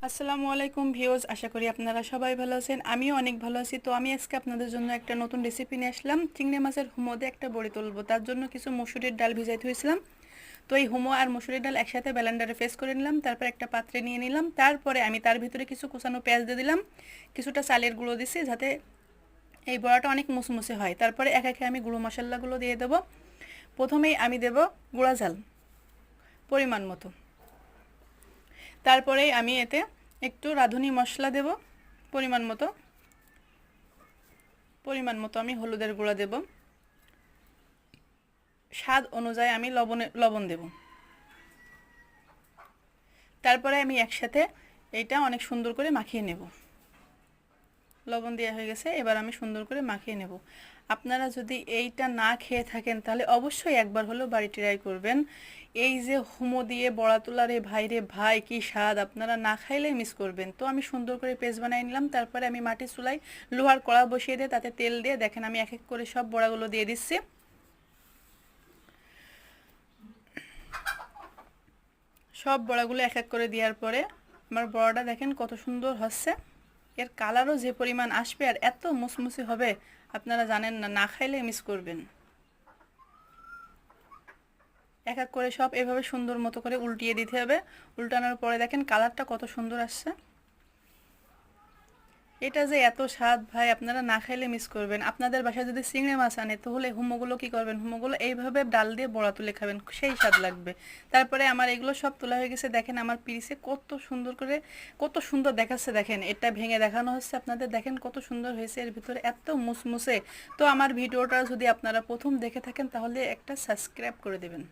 আসসালামু আলাইকুম ভিউয়ার্স, আশা করি আপনারা সবাই ভালো আছেন। আমিও অনেক ভালো আছি। তো আমি আজকে আপনাদের জন্য একটা নতুন রেসিপি নিয়ে আসলাম। চিংড়ি মাছের হুমো দিয়ে একটা বড়ি তুলবো। তার জন্য কিছু মসুরির ডাল ভিজাইতে হয়েছিলাম। তো এই হুমো আর মসুরির ডাল একসাথে ব্লেন্ডারে পেস্ট করে নিলাম। তারপর একটা পাত্রে নিয়ে নিলাম। তারপরে আমি তার ভিতরে কিছু কুচানো পেঁয়াজ দিয়ে দিলাম, কিছুটা চালের গুঁড়ো দিছি যাতে এই বড়াটা অনেক মুসমুসে হয়। তারপরে এক একে আমি গুঁড়ো মশলাগুলো দিয়ে দেবো। প্রথমেই আমি দেব গুঁড়া ঝাল পরিমাণ মতো। তারপরেই আমি এতে একটু রাঁধুনি মশলা দেব পরিমাণ মতো আমি হলুদের গুঁড়া দেব। স্বাদ অনুযায়ী আমি লবণ দেব। তারপরে আমি একসাথে এইটা অনেক সুন্দর করে মাখিয়ে নেব। লবণ দেওয়া হয়ে গেছে, এবার আমি সুন্দর করে মাখিয়ে নেব। আপনারা যদি এইটা না খেয়ে থাকেন তাহলে অবশ্যই একবার হলেও বাড়ি ট্রাই করবেন। এই যে হুমো দিয়ে বড়া তোলা রে ভাই কি স্বাদ, আপনারা না খাইলে মিস করবেন। তো আমি সুন্দর করে পেস্ট বানিয়ে নিলাম। তারপরে আমি মাটির চুলায় লোহার কড়া বসিয়ে দিয়ে তাতে তেল দিয়ে দেখেন আমি এক এক করে সব বড়াগুলো দিয়ে দিচ্ছি। সব বড়াগুলো এক এক করে দেওয়ার পরে আমার বড়াটা দেখেন কত সুন্দর হচ্ছে। এর কালারও যে পরিমাণ আসবে আর এত মুসমুসে হবে, আপনারা জানেন না, না খাইলে মিস করবেন। এক এক করে সব এভাবে সুন্দর মতো করে উল্টিয়ে দিতে হবে। উল্টানোর পরে দেখেন কালারটা কত সুন্দর আসছে। এটা যে এত স্বাদ ভাই, আপনারা না খাইলে মিস করবেন। আপনাদের বাসায় যদি চিংড়ি মাছ আনে তাহলে হুমোগুলো কি করবেন, হুমোগুলো এইভাবে ডাল দিয়ে বড়া তুলে খাবেন, সেই স্বাদ লাগবে। তারপরে আমার এগুলো সব তোলা হয়ে গেছে। দেখেন আমার পিরিসে কত সুন্দর করে, কত সুন্দর দেখাচ্ছে। দেখেন এটা ভেঙে দেখানো হচ্ছে আপনাদের, দেখেন কত সুন্দর হয়েছে, এর ভিতরে এত মুসমুসে। তো আমার ভিডিওটা যদি আপনারা প্রথম দেখে থাকেন তাহলে একটা সাবস্ক্রাইব করে দেবেন।